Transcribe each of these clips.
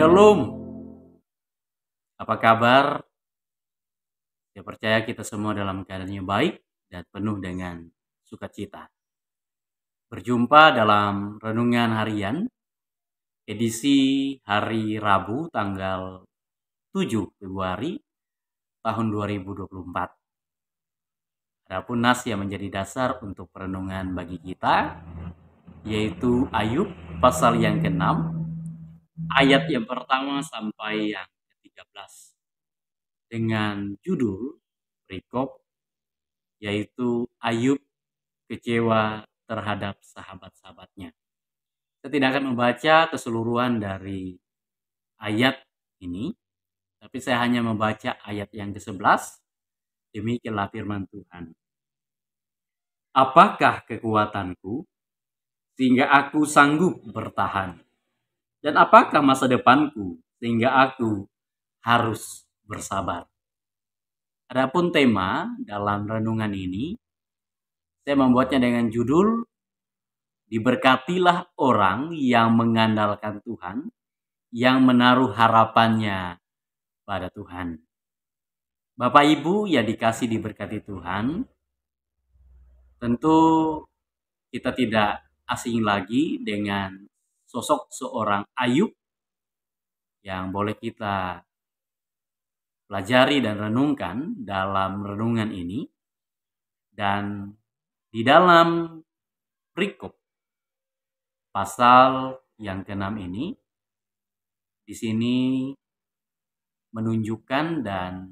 Shalom, apa kabar? Saya percaya kita semua dalam keadaan yang baik dan penuh dengan sukacita. Berjumpa dalam Renungan Harian, edisi hari Rabu tanggal 7 Februari tahun 2024. Adapun nas yang menjadi dasar untuk perenungan bagi kita, yaitu Ayub pasal yang ke-6, ayat yang pertama sampai yang ke-13. Dengan judul perikop yaitu Ayub kecewa terhadap sahabat-sahabatnya. Saya tidak akan membaca keseluruhan dari ayat ini, tapi saya hanya membaca ayat yang ke-11. Demikianlah firman Tuhan. Apakah kekuatanku sehingga aku sanggup bertahan? Dan apakah masa depanku sehingga aku harus bersabar? Adapun tema dalam renungan ini, saya membuatnya dengan judul Diberkatilah orang yang mengandalkan Tuhan, yang menaruh harapannya pada Tuhan. Bapak Ibu yang dikasih diberkati Tuhan, tentu kita tidak asing lagi dengan sosok seorang Ayub yang boleh kita pelajari dan renungkan dalam renungan ini. Dan di dalam perikop pasal yang ke-6 ini, di sini menunjukkan dan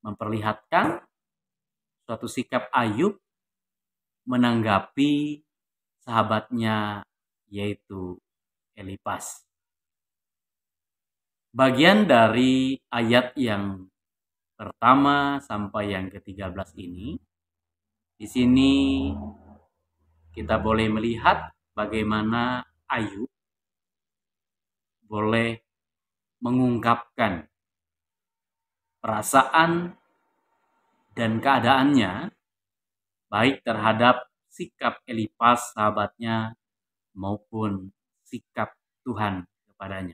memperlihatkan suatu sikap Ayub menanggapi sahabatnya yaitu Elifas. Bagian dari ayat yang pertama sampai yang ke-13 ini, di sini kita boleh melihat bagaimana Ayub boleh mengungkapkan perasaan dan keadaannya baik terhadap sikap Elifas sahabatnya maupun sikap Tuhan kepadanya,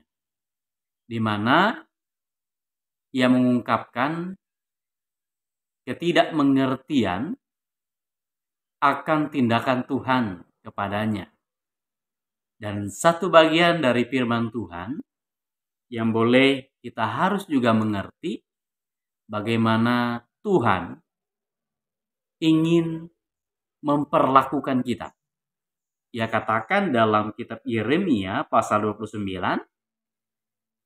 di mana ia mengungkapkan ketidakmengertian akan tindakan Tuhan kepadanya. Dan satu bagian dari firman Tuhan yang boleh kita harus juga mengerti bagaimana Tuhan ingin memperlakukan kita. Ia katakan dalam kitab Yeremia pasal 29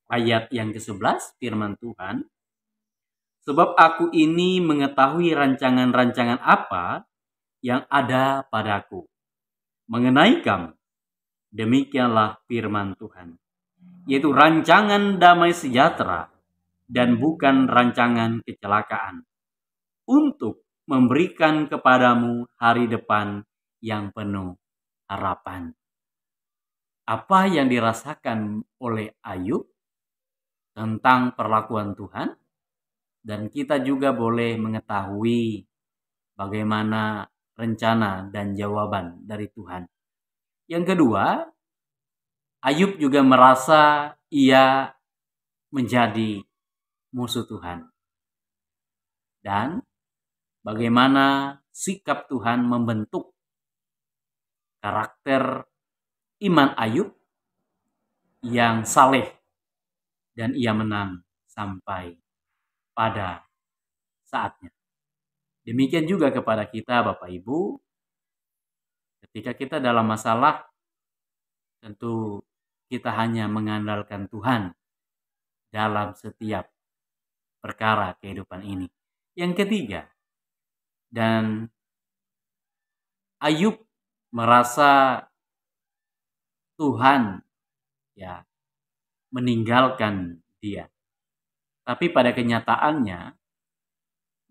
ayat yang ke-11 firman Tuhan, sebab aku ini mengetahui rancangan-rancangan apa yang ada padaku mengenai kamu. Demikianlah firman Tuhan, yaitu rancangan damai sejahtera dan bukan rancangan kecelakaan, untuk memberikan kepadamu hari depan yang penuh harapan. Apa yang dirasakan oleh Ayub tentang perlakuan Tuhan, dan kita juga boleh mengetahui bagaimana rencana dan jawaban dari Tuhan. Yang kedua, Ayub juga merasa ia menjadi musuh Tuhan. Dan bagaimana sikap Tuhan membentuk karakter iman Ayub yang saleh dan ia menang sampai pada saatnya. Demikian juga kepada kita Bapak Ibu, ketika kita dalam masalah, tentu kita hanya mengandalkan Tuhan dalam setiap perkara kehidupan ini. Yang ketiga, dan Ayub merasa Tuhan meninggalkan dia. Tapi pada kenyataannya,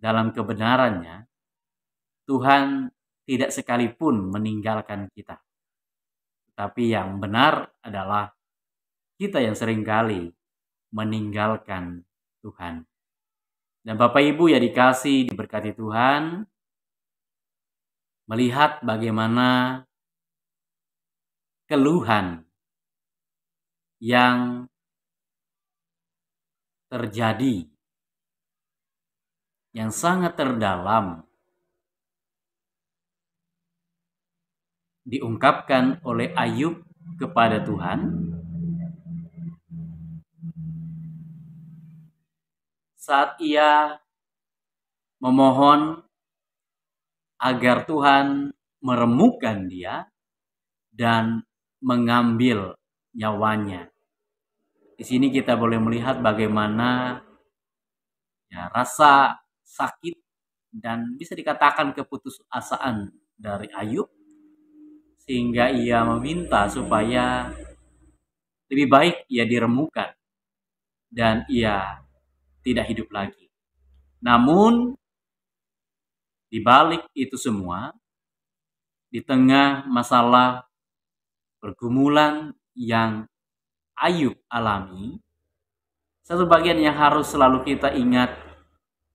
dalam kebenarannya, Tuhan tidak sekalipun meninggalkan kita. Tapi yang benar adalah kita yang seringkali meninggalkan Tuhan. Dan Bapak Ibu yang dikasih diberkati Tuhan, melihat bagaimana keluhan yang terjadi yang sangat terdalam diungkapkan oleh Ayub kepada Tuhan saat ia memohon agar Tuhan meremukkan dia dan mengambil nyawanya. Di sini kita boleh melihat bagaimana ya, rasa sakit dan bisa dikatakan keputusasaan dari Ayub, sehingga ia meminta supaya lebih baik ia diremukkan dan ia tidak hidup lagi. Namun di balik itu semua, di tengah masalah pergumulan yang Ayub alami, satu bagian yang harus selalu kita ingat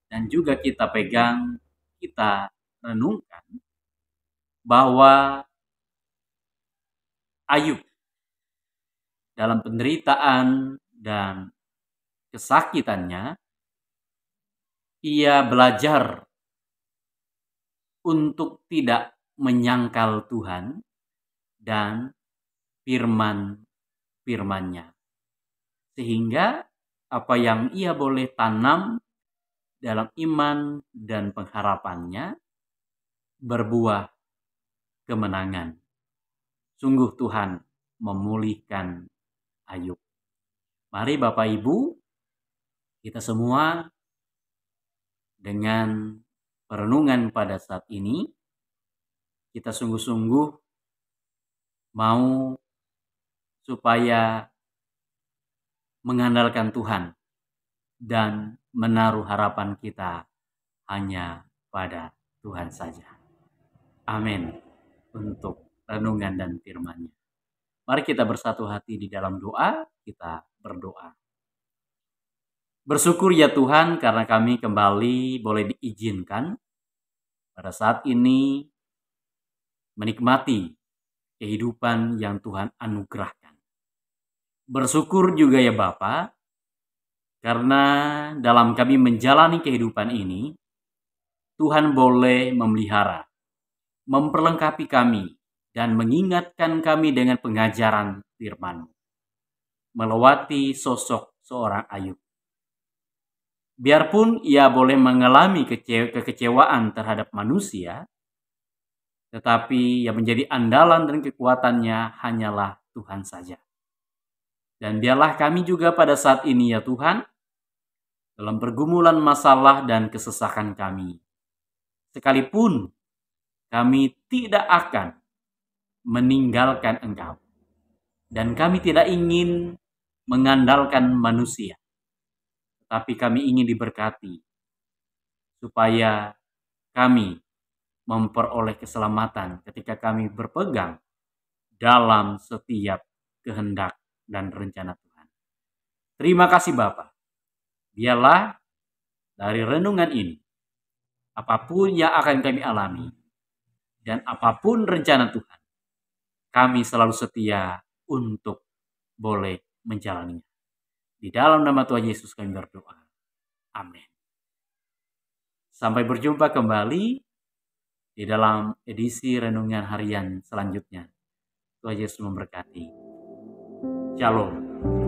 dan juga kita pegang, kita renungkan, bahwa Ayub dalam penderitaan dan kesakitannya, ia belajar untuk tidak menyangkal Tuhan dan firman-firmannya. Sehingga apa yang ia boleh tanam dalam iman dan pengharapannya berbuah kemenangan. Sungguh Tuhan memulihkan Ayub. Mari Bapak Ibu, kita semua dengan perenungan pada saat ini, kita sungguh-sungguh mau supaya mengandalkan Tuhan dan menaruh harapan kita hanya pada Tuhan saja. Amin. Untuk renungan dan firman-Nya. Mari kita bersatu hati di dalam doa, kita berdoa. Bersyukur ya Tuhan karena kami kembali boleh diizinkan pada saat ini menikmati kehidupan yang Tuhan anugerahkan. Bersyukur juga ya Bapa, karena dalam kami menjalani kehidupan ini, Tuhan boleh memelihara, memperlengkapi kami, dan mengingatkan kami dengan pengajaran firman-Mu, melewati sosok seorang Ayub. Biarpun ia boleh mengalami kekecewaan terhadap manusia, tetapi yang menjadi andalan dan kekuatannya hanyalah Tuhan saja. Dan biarlah kami juga pada saat ini ya Tuhan, dalam pergumulan masalah dan kesesakan kami, sekalipun kami tidak akan meninggalkan Engkau. Dan kami tidak ingin mengandalkan manusia. Tapi kami ingin diberkati. Supaya kami memperoleh keselamatan ketika kami berpegang dalam setiap kehendak dan rencana Tuhan. Terima kasih Bapa. Biarlah dari renungan ini, apapun yang akan kami alami, dan apapun rencana Tuhan, kami selalu setia untuk boleh menjalaninya. Di dalam nama Tuhan Yesus kami berdoa. Amin. Sampai berjumpa kembali di dalam edisi renungan harian selanjutnya. Tuhan Yesus memberkati. Shalom.